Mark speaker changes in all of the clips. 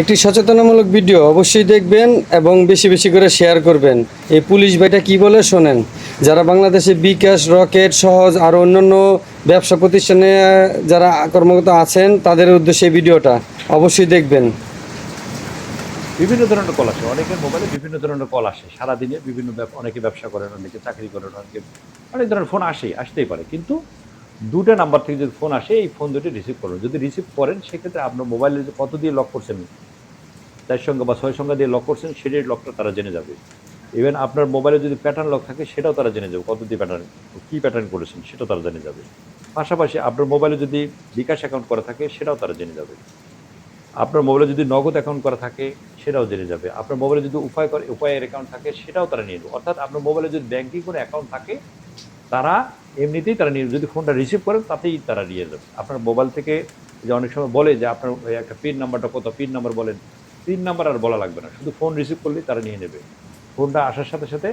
Speaker 1: একটি সচেতনামূলক ভিডিও অবশ্যই দেখবেন এবং বেশি বেশি করে শেয়ার করবেন। এই পুলিশ ভাইটা কি বলে শোনেন। যারা বাংলাদেশে বিকাশ, রকেট, সহজ আর অন্যান্য ব্যবসা প্রতিষ্ঠানে যারা কর্মরত আছেন তাদের উদ্দেশ্যে এই ভিডিওটা অবশ্যই দেখবেন।
Speaker 2: বিভিন্ন ধরনের কল আসে, অনেকের মোবাইলে বিভিন্ন ধরনের কল আসে সারাদিনে। বিভিন্ন অনেকে ব্যবসা করেন, অনেকে চাকরি করেন, অনেকে অনেক ধরনের ফোন আসতেই পারে। কিন্তু দুটো নাম্বার থেকে যদি ফোন আসে, এই ফোন দুটি রিসিভ করুন। যদি রিসিভ করেন সেক্ষেত্রে আপনার মোবাইলে যে কত দিয়ে লক করছেন, 4 সংখ্যা বা 6 সংখ্যা দিয়ে লক করছেন, সেটার লকটা তারা জেনে যাবে। ইভেন আপনার মোবাইলে যদি প্যাটার্ন লক থাকে সেটাও তারা জেনে যাবে, কত দিয়ে প্যাটার্ন, কী প্যাটার্ন করেছেন সেটাও তারা জেনে যাবে। পাশাপাশি আপনার মোবাইলে যদি বিকাশ অ্যাকাউন্ট করা থাকে সেটাও তারা জেনে যাবে। আপনার মোবাইলে যদি নগদ অ্যাকাউন্ট করা থাকে সেটাও জেনে যাবে। আপনার মোবাইলে যদি উপায়ের অ্যাকাউন্ট থাকে সেটাও তারা নিয়ে নেবে। অর্থাৎ আপনার মোবাইলে যদি ব্যাংকিং করে অ্যাকাউন্ট থাকে, তারা এমনিতেই তারা নিয়ে, যদি ফোনটা রিসিভ করেন তাতেই তারা নিয়ে যাবে। আপনার মোবাইল থেকে যে অনেক সময় বলে যে আপনার ওই একটা পিন নাম্বারটা কত, পিন নাম্বার বলেন, পিন নাম্বার আর বলা লাগবে না, শুধু ফোন রিসিভ করলেই তারা নিয়ে নেবে। ফোনটা আসার সাথে সাথে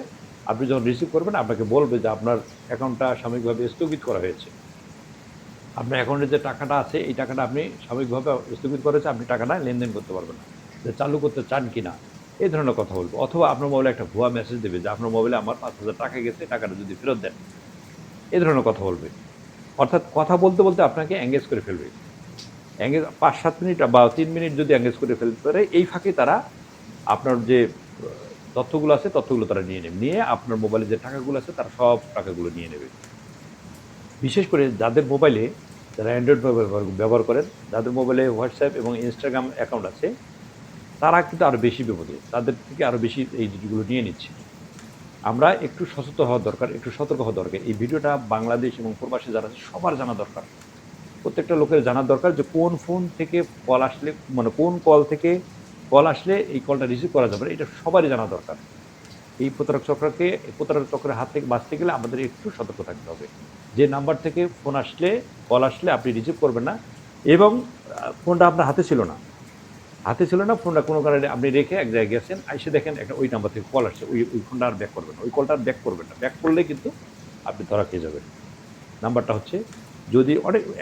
Speaker 2: আপনি যখন রিসিভ করবেন আপনাকে বলবে যে আপনার অ্যাকাউন্টটা সাময়িকভাবে স্থগিত করা হয়েছে। আপনার অ্যাকাউন্টে যে টাকাটা আছে এই টাকাটা আপনি সাময়িকভাবে স্থগিত করেছে, আপনি টাকাটা লেনদেন করতে পারবেন না, যে চালু করতে চান কিনা, এই ধরনের কথা বলবো। অথবা আপনার মোবাইলে একটা ভুয়া মেসেজ দেবে যে আপনার মোবাইলে আমার 5,000 টাকা গেছে, টাকাটা যদি ফেরত দেন, এই ধরনের কথা বলবে। অর্থাৎ কথা বলতে বলতে আপনাকে এঙ্গেজ করে ফেলবে। 5-7 মিনিট বা 3 মিনিট যদি এঙ্গেজ করে ফেলতে পারে, এই ফাঁকে তারা আপনার যে তথ্যগুলো আছে তথ্যগুলো তারা নিয়ে নেবে, নিয়ে আপনার মোবাইলে যে টাকাগুলো আছে তারা সব টাকাগুলো নিয়ে নেবে। বিশেষ করে যাদের মোবাইলে, যারা অ্যান্ড্রয়েড মোবাইল ব্যবহার করেন, যাদের মোবাইলে হোয়াটসঅ্যাপ এবং ইনস্টাগ্রাম অ্যাকাউন্ট আছে, তারা কিন্তু আরও বেশি বিপদে, তাদের থেকে আরও বেশি এই জিনিসগুলো নিয়ে নিচ্ছে। আমরা একটু সচেতন হওয়া দরকার, একটু সতর্ক হওয়া দরকার। এই ভিডিওটা বাংলাদেশ এবং প্রবাসী যারা আছে সবার জানা দরকার। প্রত্যেকটা লোকের জানা দরকার যে কোন ফোন থেকে কল আসলে, মানে কোন কল থেকে কল আসলে এই কলটা রিসিভ করা যাবে না, এটা সবারই জানা দরকার। এই প্রতারক চক্রের হাত থেকে বাঁচতে গেলে আমাদের একটু সতর্ক থাকতে হবে। যে নাম্বার থেকে ফোন আসলে, কল আসলে আপনি রিসিভ করবেন না। এবং ফোনটা আপনার হাতে ছিল না, ফোনটা কোনো কারণে আপনি রেখে এক জায়গায় গেছেন, এসে দেখেন একটা ওই নাম্বার থেকে কল আসছে, ওই ফোনটা আর ব্যাক করবেন না, ওই কলটা আর ব্যাক করবেন না। ব্যাক করলে কিন্তু আপনি ধরা খেয়ে যাবেন। নাম্বারটা হচ্ছে, যদি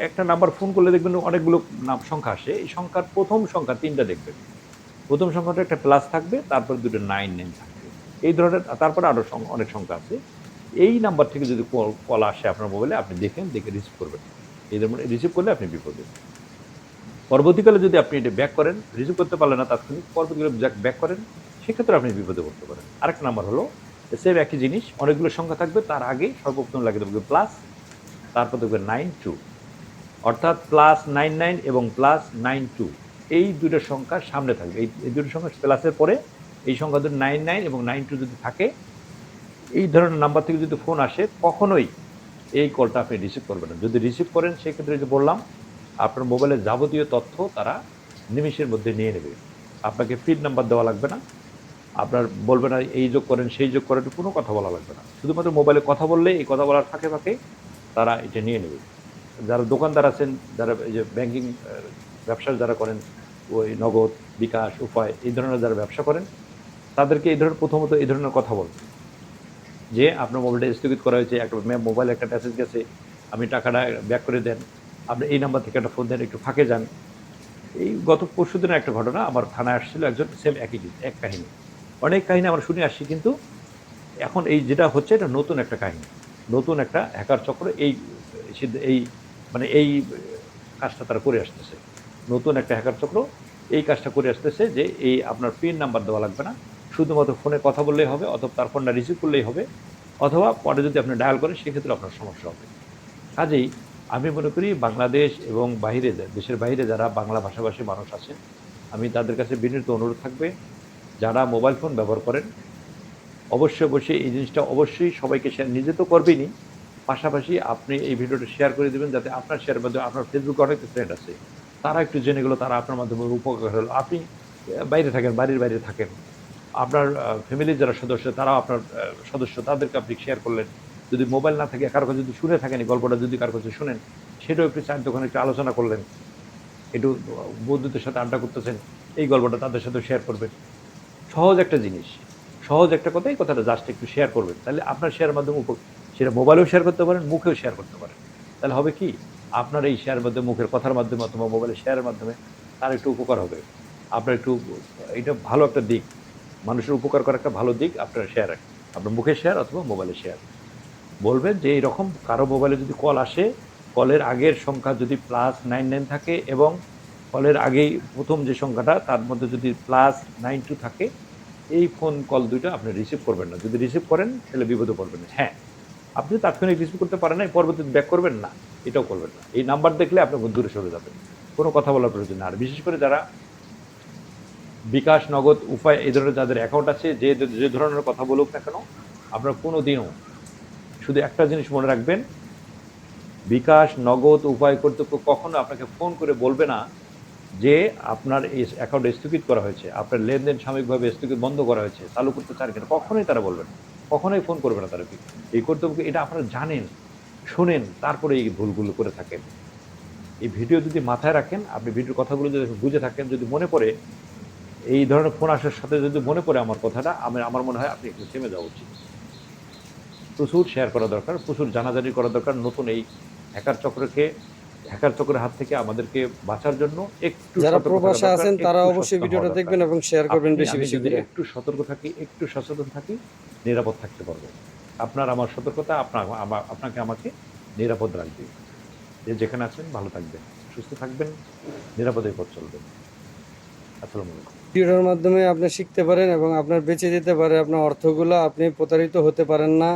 Speaker 2: একটা নাম্বার ফোন করলে দেখবেন অনেকগুলো সংখ্যা আসে, এই সংখ্যার প্রথম সংখ্যা 3টা দেখবেন। প্রথম সংখ্যাটা একটা প্লাস থাকবে, তারপর দুটো 9 থাকবে, এই ধরনের, তারপরে আরও অনেক সংখ্যা আছে। এই নাম্বার থেকে যদি কল আসে আপনার মোবাইলে, আপনি দেখে রিসিভ করবেন। এই ধরনের রিসিভ করলে আপনি বিপদে। পরবর্তীকালে যদি আপনি এটা ব্যাক করেন, রিসিভ করতে পারলেন না তাৎক্ষণিক, পরবর্তীকালে ব্যাক করেন, সেক্ষেত্রে আপনি বিপদে পড়তে পারেন। আরেকটা নাম্বার হলো, সেম একই জিনিস, অনেকগুলো সংখ্যা থাকবে, তার আগে সর্বপ্রথম লাগিয়ে দেবে প্লাস, তারপর দেখবে 92, অর্থাৎ +99 এবং +92, এই দুটো সংখ্যা সামনে থাকবে। এই দুটো সংখ্যা প্লাসের পরে এই সংখ্যা দুটো 99 এবং 92 যদি থাকে, এই ধরনের নাম্বার থেকে যদি ফোন আসে, কখনোই এই কলটা আপনি রিসিভ করবেন না। যদি রিসিভ করেন সেক্ষেত্রে যে বললাম, আপনার মোবাইলের যাবতীয় তথ্য তারা নিমেষের মধ্যে নিয়ে নেবে। আপনাকে পিন নাম্বার দেওয়া লাগবে না, আপনার বলবে না এই যোগ করেন সেই যোগ করেন, কোনো কথা বলা লাগবে না। শুধুমাত্র মোবাইলে কথা বললে, এই কথা বলার ফাঁকে ফাঁকে তারা এটা নিয়ে নেবে। যারা দোকানদার আছেন, যারা এই যে ব্যাংকিং ব্যবসা যারা করেন, ওই নগদ, বিকাশ, উপায়, এই ধরনের যারা ব্যবসা করেন, তাদেরকে এই ধরনের প্রথমত এই ধরনের কথা বলবে যে আপনার মোবাইলটা স্থগিত করা হয়েছে, একটা মোবাইলে একটা মেসেজ গেছে, আপনি টাকাটা ব্যাক করে দেন, আপনি এই নাম্বার থেকে একটা ফোন দেন, একটু ফাঁকে যান। এই গত পরশুদিনের একটা ঘটনা, আমার থানায় আসছিল একজন, সেম একই এক কাহিনী। অনেক কাহিনী আমরা শুনে আসছি, কিন্তু এখন এই যেটা হচ্ছে এটা নতুন একটা কাহিনী, নতুন একটা হ্যাকার চক্র এই মানে এই কাজটা তারা করে আসতেছে। নতুন একটা হ্যাকার চক্র এই কাজটা করে আসতেছে যে এই আপনার পিন নাম্বার দেওয়া লাগবে না, শুধুমাত্র ফোনে কথা বললেই হবে, অথবা তার ফোনটা রিসিভ করলেই হবে, অথবা পরে যদি আপনি ডায়াল করেন সেক্ষেত্রে আপনার সমস্যা হবে। কাজেই আমি মনে করি বাংলাদেশ এবং বাহিরে, দেশের বাইরে যারা বাংলা ভাষাভাষী মানুষ আছেন, আমি তাদের কাছে বিনীত অনুরোধ থাকবে, যারা মোবাইল ফোন ব্যবহার করেন, অবশ্যই এই জিনিসটা অবশ্যই সবাইকে শেয়ার, নিজে তো করবেনই, পাশাপাশি আপনি এই ভিডিওটা শেয়ার করে দেবেন, যাতে আপনার শেয়ারের মাধ্যমে আপনার ফেসবুকে অনেক ফ্রেন্ড আছে, তারা একটু জেনে গেলো, তারা আপনার মাধ্যমে উপকার হলো। আপনি বাইরে থাকেন, বাড়ির বাইরে থাকেন, আপনার ফ্যামিলির যারা সদস্য, তারাও আপনার সদস্য, তাদেরকে আপনি শেয়ার করলেন। যদি মোবাইল না থাকে, কারো কাছে যদি শুনে থাকেন এই গল্পটা, যদি কারো কাছে শুনেন, সেটাও একটু চায়ের দোকানে একটু আলোচনা করলেন, একটু বন্ধুদের সাথে আড্ডা করতেছেন, এই গল্পটা তাদের সাথেও শেয়ার করবেন। সহজ একটা জিনিস, সহজ একটা কথা, এই কথাটা জাস্ট একটু শেয়ার করবেন, তাহলে আপনার শেয়ারের মাধ্যমে সেটা মোবাইলেও শেয়ার করতে পারেন, মুখেও শেয়ার করতে পারেন। তাহলে হবে কি, আপনার এই শেয়ারের মাধ্যমে, মুখের কথার মাধ্যমে অথবা মোবাইলের শেয়ারের মাধ্যমে তার একটু উপকার হবে। আপনার একটু, এটা ভালো একটা দিক, মানুষের উপকার করার একটা ভালো দিক। আপনার শেয়ার, আপনার মুখে শেয়ার অথবা মোবাইলে শেয়ার, বলবেন যে এইরকম কারো মোবাইলে যদি কল আসে, কলের আগের সংখ্যা যদি +99 থাকে এবং কলের আগেই প্রথম যে সংখ্যাটা তার মধ্যে যদি +92 থাকে, এই ফোন কল দুইটা আপনি রিসিভ করবেন না। যদি রিসিভ করেন তাহলে বিপদে পড়বেন। হ্যাঁ, আপনি তাৎক্ষণিক রিসিভ করতে পারেন না, পরবর্তীতে ব্যাক করবেন না, এটাও করবেন না। এই নাম্বার দেখলে আপনি দূরে সরে যাবেন, কোনো কথা বলার প্রয়োজন না। আর বিশেষ করে যারা বিকাশ, নগদ, উপায় এই ধরনের যাদের অ্যাকাউন্ট আছে, যে ধরনের কথা বলুক না কেন, আপনারা কোনো দিনও শুধু একটা জিনিস মনে রাখবেন, বিকাশ, নগদ, উপায় কর্তৃপক্ষ কখনো আপনাকে ফোন করে বলবে না যে আপনার এই অ্যাকাউন্ট স্থগিত করা হয়েছে, আপনার লেনদেন সাময়িকভাবে স্থগিত বন্ধ করা হয়েছে, চালু করতে চান কিনা, কখনোই তারা বলবে না, কখনোই ফোন করবে না তারা। এই কর্তৃপক্ষ, এটা আপনারা জানেন, শোনেন, তারপরে এই ভুলগুলো করে থাকেন। এই ভিডিও যদি মাথায় রাখেন, আপনি ভিডিওর কথাগুলো যদি বুঝে থাকেন, যদি মনে পড়ে এই ধরনের ফোন আসার সাথে যদি মনে পড়ে আমার কথাটা, আমার মনে হয় আপনি একটু থেমে যাওয়া উচিত। প্রচুর শেয়ার করা দরকার, প্রচুর জানাজানি করা দরকার। নতুন এই হ্যাকার চক্রের হাত থেকে আমাদেরকে বাঁচার জন্য একটু
Speaker 1: যারা
Speaker 2: সতর্ক থাকা
Speaker 1: প্রবাসে
Speaker 2: দরকার,
Speaker 1: আছেন তারা
Speaker 2: একটু
Speaker 1: অবশ্যই
Speaker 2: সচেতন হওয়া
Speaker 1: ভিডিওটা
Speaker 2: দরকার।
Speaker 1: দেখবেন এবং শেয়ার করবেন
Speaker 2: আপনি
Speaker 1: বেশি
Speaker 2: আমি
Speaker 1: বেশি
Speaker 2: যদি
Speaker 1: করে।
Speaker 2: একটু সতর্ক থাকি, একটু সচেতন থাকি, নিরাপদ থাকতে পারবো। আপনার আমার সতর্কতা আপনাকে আমাকে নিরাপদ রাখবে। যে যেখানে আছেন ভালো থাকবেন, সুস্থ থাকবেন, নিরাপদে পথ চলবেন। আসসালামু আলাইকুম।
Speaker 1: ভিডিওর মাধ্যমে আপনি শিখতে পারেন এবং আপনার বেঁচে যেতে পারে আপনার অর্থগুলো, আপনি প্রতারিত হতে পারেন না।